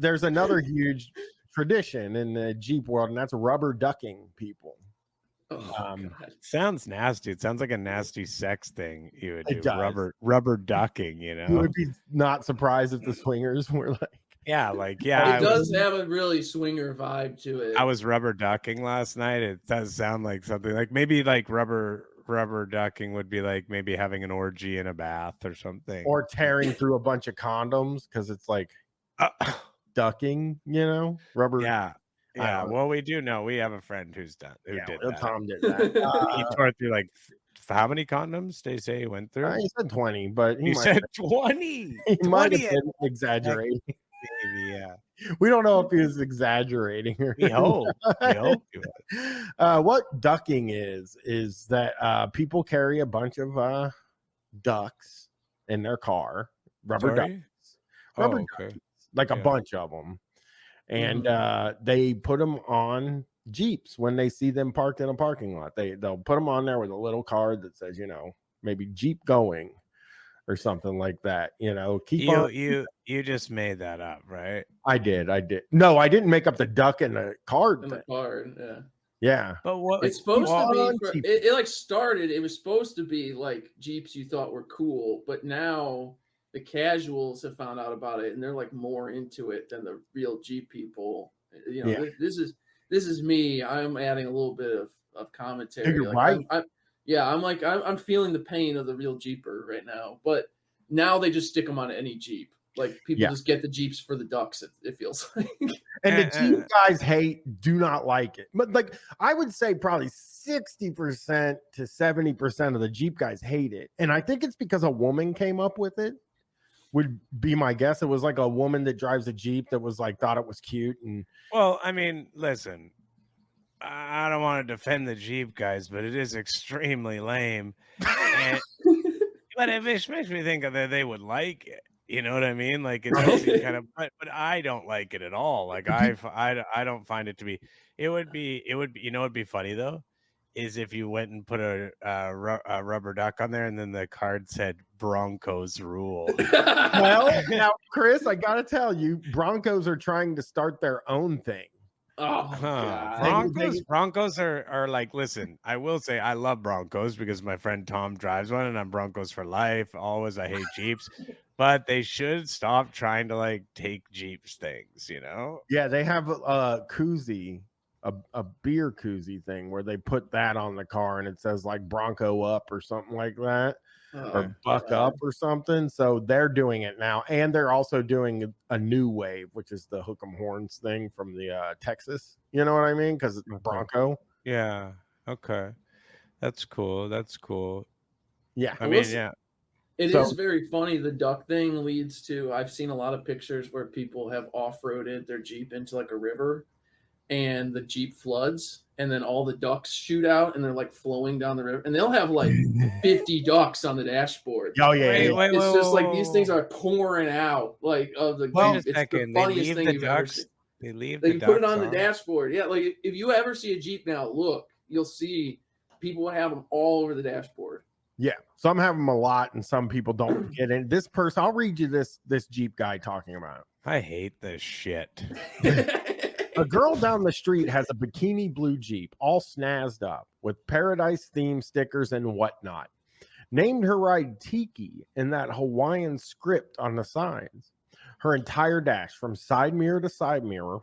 there's another huge tradition in the Jeep world, and that's rubber ducking people. Sounds nasty. It sounds like a nasty sex thing you would do. It does. Rubber ducking, you You know? would be not surprised if the swingers were like, yeah. It does have a really swinger vibe to it. I was rubber ducking last night. It does sound like something like maybe like rubber ducking would be like maybe having an orgy in a bath or something, or tearing through a bunch of condoms because it's like ducking, you know, rubber. Yeah. Well, we do know we have a friend who did that. Tom did that. He tore through like how many condoms? They say he went through. He said 20, but he said 20. He might have been exaggerating. Maybe, yeah. We don't know if he was exaggerating. We hope. What ducking is that people carry a bunch of ducks in their car, rubber ducks, duckies, like a bunch of them, and they put them on Jeeps when they see them parked in a parking lot. They'll put them on there with a little card that says, maybe Jeep going or something like that. You just made that up, right? I did. No, I didn't make up the duck in the card. Yeah. But what it's supposed to be, it like started, it was supposed to be like Jeeps you thought were cool, but now the casuals have found out about it and they're like more into it than the real Jeep people. This is me. I'm adding a little bit of commentary. You're right. I'm feeling the pain of the real Jeeper right now, but now they just stick them on any Jeep. Like people just get the Jeeps for the ducks. It feels like, and the Jeep guys do not like it. But like I would say, probably 60% to 70% of the Jeep guys hate it, and I think it's because a woman came up with it. Would be my guess. It was like a woman that drives a Jeep that was like thought it was cute. And well, I mean, listen, I don't want to defend the Jeep guys, but it is extremely lame. But it makes me think that they would like it. You know what I mean? Like it does seem kind of, but I don't like it at all. Like I don't find it to be. It would be. You know, it'd be funny though, is if you went and put a rubber duck on there and then the card said Broncos rule. Well, now Chris, I gotta tell you, Broncos are trying to start their own thing. Broncos are like, listen, I will say I love Broncos because my friend Tom drives one and I'm Broncos for life. Always, I hate Jeeps, but they should stop trying to like take Jeeps things, Yeah, they have a koozie, a beer koozie thing where they put that on the car and it says like Bronco up or something like that. Or buck up or something. So they're doing it now, and they're also doing a new wave, which is the hook 'em horns thing from the Texas. You know what I mean? Because it's Bronco. Yeah. Okay. That's cool. Yeah. I mean, yeah. It is very funny. The duck thing leads to. I've seen a lot of pictures where people have off-roaded their Jeep into like a river, and the Jeep floods. And then all the ducks shoot out and they're like flowing down the river. And they'll have like 50 ducks on the dashboard. Oh, yeah. It's just like these things are pouring out like of the Jeep. It's the funniest thing you've ever seen. They put it on the dashboard. Yeah, like if you ever see a Jeep now, you'll see people have them all over the dashboard. Yeah, some have them a lot and some people don't get in. This person, I'll read you this Jeep guy talking about it. I hate this shit. A girl down the street has a bikini blue Jeep, all snazzed up with paradise theme stickers and whatnot. Named her ride Tiki in that Hawaiian script on the sides. Her entire dash from side mirror to side mirror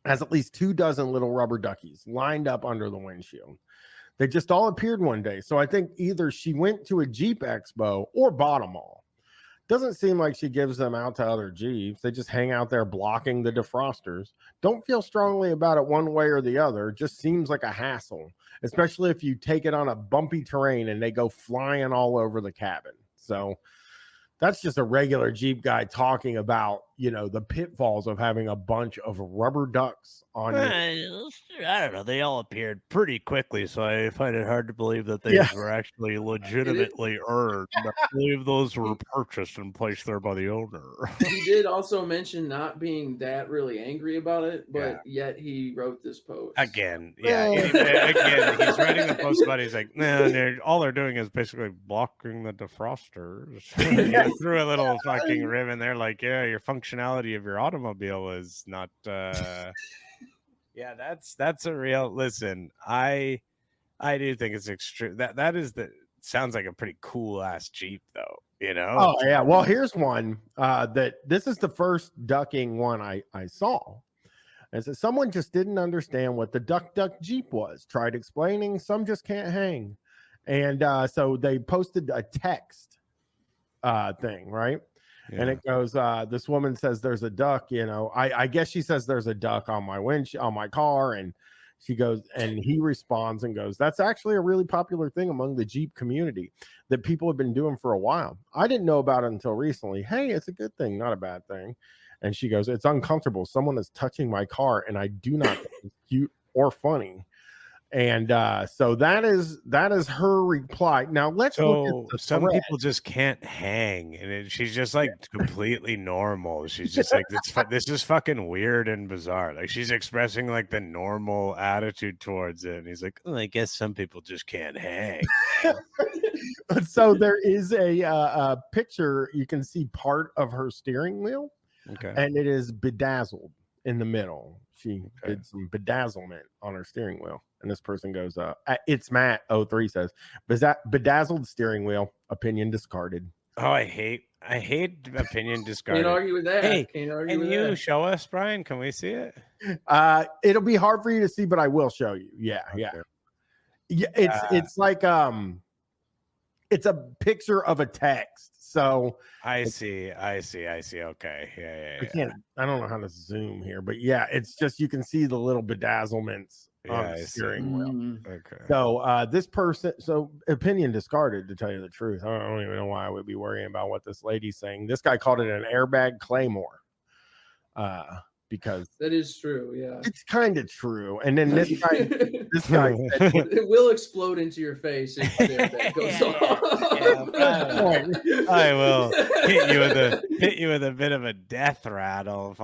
has at least 24 little rubber duckies lined up under the windshield. They just all appeared one day. So I think either she went to a Jeep expo or bought them all. Doesn't seem like she gives them out to other Jeeps. They just hang out there blocking the defrosters. Don't feel strongly about it one way or the other. Just seems like a hassle, especially if you take it on a bumpy terrain and they go flying all over the cabin. So that's just a regular Jeep guy talking about, the pitfalls of having a bunch of rubber ducks on you. I don't know. They all appeared pretty quickly, so I find it hard to believe that they were actually legitimately earned. I believe those were purchased and placed there by the owner. He did also mention not being that really angry about it, but yet he wrote this post. Again, he's writing the post about it. He's like, no, all they're doing is basically blocking the defrosters. He threw a little fucking rib in there, like, your function functionality of your automobile is not. Yeah, that's a real. Listen, I do think it's extreme. That is the sounds like a pretty cool ass Jeep, though. You know? Oh yeah. Well, here's one that this is the first ducking one I saw. And so someone just didn't understand what the duck Jeep was. Tried explaining, some just can't hang. And so they posted a text thing, right? Yeah. And it goes, this woman says there's a duck, you know. I guess she says there's a duck on my on my car, and she goes, and he responds and goes, that's actually a really popular thing among the Jeep community that people have been doing for a while. I didn't know about it until recently. Hey, it's a good thing, not a bad thing. And she goes, it's uncomfortable. Someone is touching my car, and I do not think it's cute or funny. And so that is her reply. Now let's look at the some thread. people just can't hang, and she's just like completely normal. She's just like this is fucking weird and bizarre. Like she's expressing like the normal attitude towards it, and he's like, oh, I guess some people just can't hang. So there is a picture. You can see part of her steering wheel. Okay. And it is bedazzled in the middle. She did some bedazzlement on her steering wheel. And this person goes, it's Matt 03 says, bedazzled steering wheel, opinion discarded. Oh, I hate opinion discarded. Can't argue with that. Hey, can you show us, Brian? Can we see it? It'll be hard for you to see, but I will show you. Yeah, okay. Yeah. It's like it's a picture of a text. So I see. Okay. Yeah. I don't know how to zoom here, but yeah, it's just you can see the little bedazzlements on the steering wheel. Okay. So this person, opinion discarded, to tell you the truth. I don't even know why I would be worrying about what this lady's saying. This guy called it an airbag claymore. Because that is true, yeah. It's kind of true. And then this guy said, it will explode into your face if that goes off. I will hit you with a bit of a death rattle.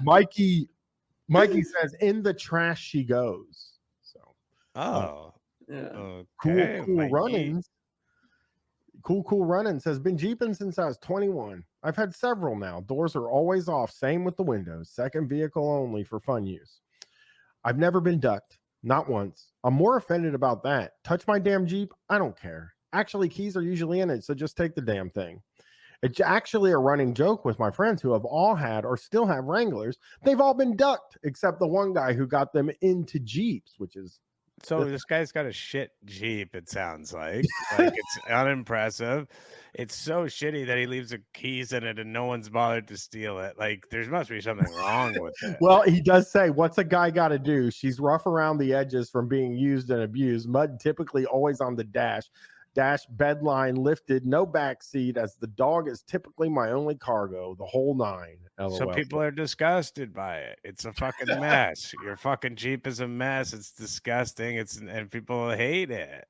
Mikey says, in the trash she goes. So cool runnings. Cool running says, been Jeeping since I was 21. I've had several now. Doors are always off. Same with the windows. Second vehicle only for fun use. I've never been ducked. Not once. I'm more offended about that. Touch my damn Jeep? I don't care. Actually, keys are usually in it, so just take the damn thing. It's actually a running joke with my friends who have all had or still have Wranglers. They've all been ducked, except the one guy who got them into Jeeps, which is... So this guy's got a shit Jeep, it sounds like. Like it's unimpressive. It's so shitty that he leaves the keys in it and no one's bothered to steal it. Like there must be something wrong with it. Well, he does say, what's a guy got to do? She's rough around the edges from being used and abused. Mud typically always on the dash bed line lifted, no back seat, as the dog is typically my only cargo, the whole nine. LOL. So people are disgusted by it. It's a fucking mess. Your fucking Jeep is a mess. It's disgusting. And people hate it.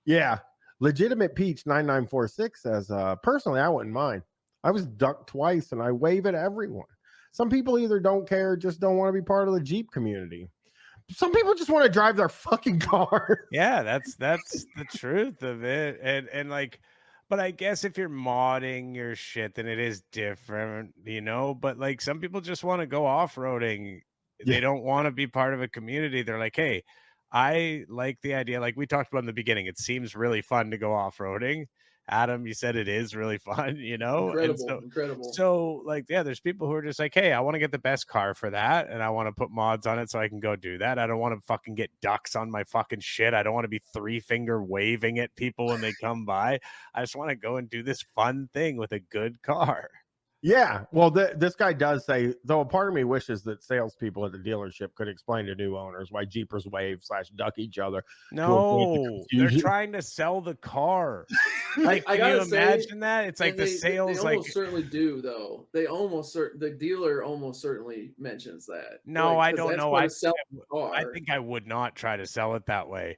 Yeah. Legitimate Peach 9946 says, personally, I wouldn't mind. I was ducked twice and I wave at everyone. Some people either don't care or just don't want to be part of the Jeep community. Some people just want to drive their fucking car. Yeah, that's the truth of it. And like, but I guess if you're modding your shit, then it is different, you know. But like some people just want to go off-roading. They don't want to be part of a community. They're like, hey, I like the idea, like we talked about in the beginning. It seems really fun to go off-roading. Adam, you said it is really fun, you know? Incredible. So like, yeah, there's people who are just like, hey, I want to get the best car for that. And I want to put mods on it so I can go do that. I don't want to fucking get ducks on my fucking shit. I don't want to be 3-finger waving at people when they come by. I just want to go and do this fun thing with a good car. Yeah, well, this guy does say, though a part of me wishes that salespeople at the dealership could explain to new owners why Jeepers wave / duck each other. No, they're trying to sell the car. Like, can you imagine that? It's like the sales, they almost certainly do, though. The dealer almost certainly mentions that. No, I don't know. I think I would not try to sell it that way.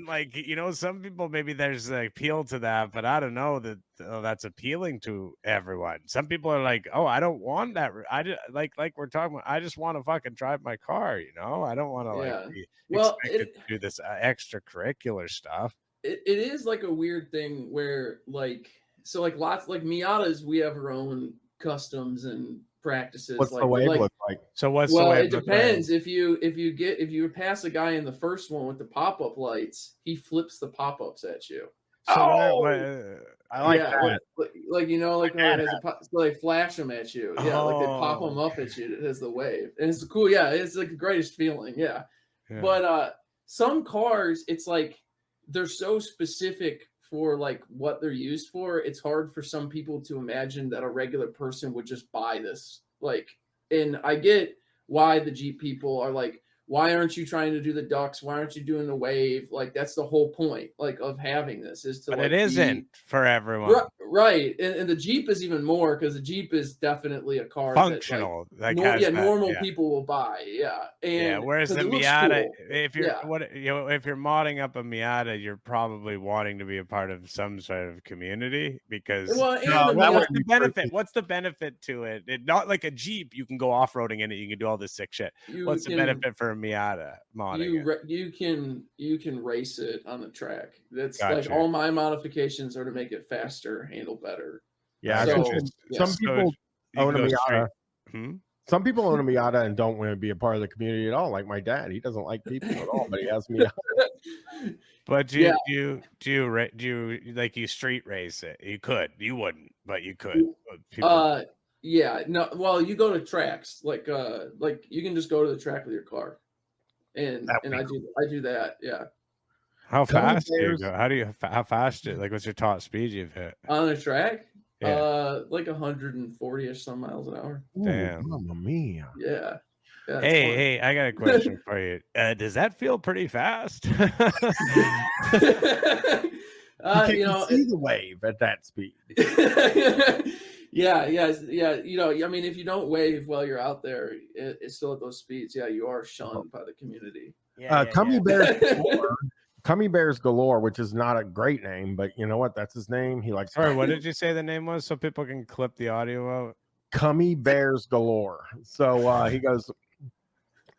Like, you know, some people, maybe there's an appeal to that, but I don't know that that's appealing to everyone. Some people are like, oh, I don't want that. I just like we're talking about, I just want to fucking drive my car, you know. I don't want to expect to do this extracurricular stuff. It is like a weird thing where like so like lots like Miatas, we have our own customs and practices. What's like the wave look like? So what's well, the wave it look depends. like? If you pass a guy in the first one with the pop-up lights, he flips the pop-ups at you. So I like that. Like you know, like how it has so they flash them at you. Yeah, like they pop them up at you. It has the wave, and it's cool. Yeah, it's like the greatest feeling. Yeah. But some cars, it's like they're so specific for like what they're used for. It's hard for some people to imagine that a regular person would just buy this. Like, and I get why the Jeep people are like, why aren't you trying to do the ducks? Why aren't you doing the wave? Like, that's the whole point, like, of having this is to. But like, it isn't for everyone. Right. And the Jeep is even more because the Jeep is definitely a car functional. that normal people will buy. Yeah. And whereas the Miata, cool. if you're if you're modding up a Miata, you're probably wanting to be a part of some sort of community because what's the benefit? What's the benefit to it? Not like a Jeep, you can go off-roading in it, you can do all this sick shit. What's the benefit for a Miata modding? You can race it on the track. That's like all my modifications are to make it faster, handle better. Yeah, so, some people own a Miata. Some people own a Miata and don't want to be a part of the community at all. Like my dad, he doesn't like people at all, but he has Miata. But do you like you street race it? You could, you wouldn't, but you could. Yeah, no. Well, you go to tracks like you can just go to the track with your car, and I do that. Yeah. How fast do you go? How fast like what's your top speed you've hit on a track? Yeah. Like 140-ish some miles an hour. Damn. Mamma mia. Yeah. Hey, I got a question for you. Does that feel pretty fast? You can see the wave at that speed. Yeah. You know, I mean, if you don't wave while you're out there, it's still at those speeds. Yeah, you are shunned by the community. Cummy Bears Galore, which is not a great name, but you know what? That's his name. He likes. Sorry, what did you say the name was so people can clip the audio out? Cummy Bears Galore. So he goes,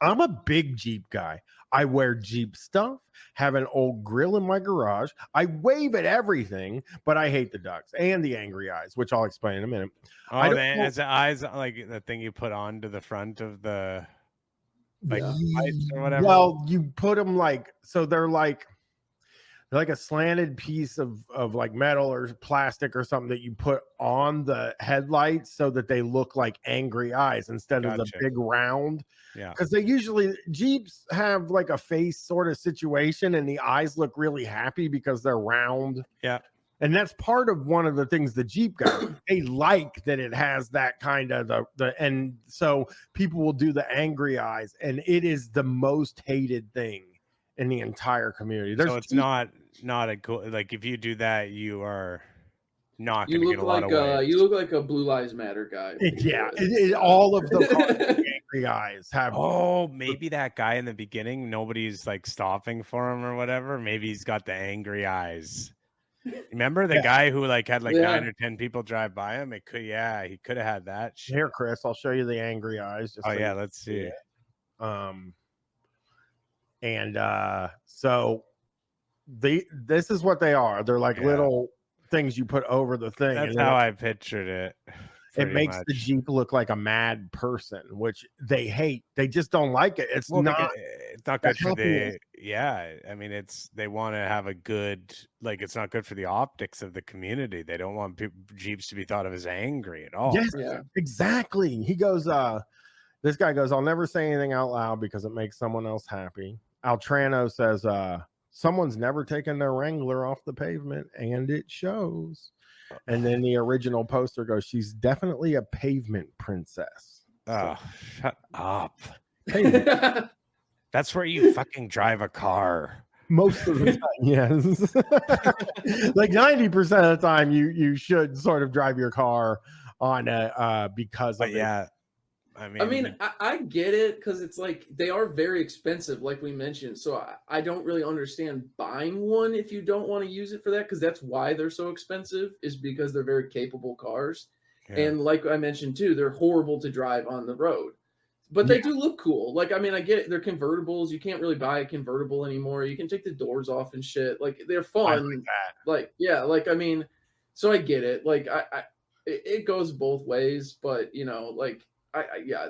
I'm a big Jeep guy. I wear Jeep stuff, have an old grill in my garage. I wave at everything, but I hate the ducks and the angry eyes, which I'll explain in a minute. It's the eyes like the thing you put onto the front of the lights or whatever. Well, you put them like so they're like a slanted piece of like metal or plastic or something that you put on the headlights so that they look like angry eyes instead of the big round. Yeah. Because they usually Jeeps have like a face sort of situation and the eyes look really happy because they're round. Yeah. And that's part of one of the things the Jeep guys, they like that it has that kind of and so people will do the angry eyes and it is the most hated thing in the entire community. So it's not a cool, like if you do that, you are not going to get a lot of waves. You look like a Blue Lives Matter guy. All of the angry eyes have. Oh, maybe that guy in the beginning, nobody's like stopping for him or whatever. Maybe he's got the angry eyes. Remember the guy who like had like 9 or 10 people drive by him? He could have had that. Here, Chris, I'll show you the angry eyes. Let's see. So this is what they are. They're like little things you put over the thing. That's how I pictured it. It makes the Jeep look like a mad person, which they hate. They just don't like it. It's not good for the I mean, they want to have a good, like, it's not good for the optics of the community. They don't want Jeeps to be thought of as angry at all. Yes, exactly. He goes, this guy goes, I'll never say anything out loud because it makes someone else happy. Altrano says, someone's never taken their Wrangler off the pavement, and it shows. And then the original poster goes, she's definitely a pavement princess. Oh, shut up. That's where you fucking drive a car. Most of the time, yes. Like 90% of the time, you should sort of drive your car on because of it. I mean, I get it because it's like they are very expensive, like we mentioned. So I don't really understand buying one if you don't want to use it for that, because that's why they're so expensive, is because they're very capable cars. Yeah. And like I mentioned too, they're horrible to drive on the road, but they do look cool. Like, I mean, I get it. They're convertibles. You can't really buy a convertible anymore. You can take the doors off and shit. Like, they're fun. I like that. I mean, So I get it. Like it goes both ways, but you know, like yeah,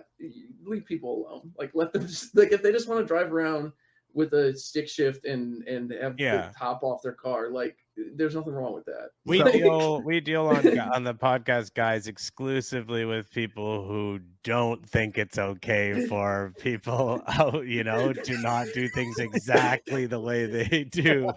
leave people alone. Like let them like if they just want to drive around with a stick shift and have the top off their car, like there's nothing wrong with that. We like, deal on the podcast, guys, exclusively with people who don't think it's okay for people out, you know, to not do things exactly the way they do.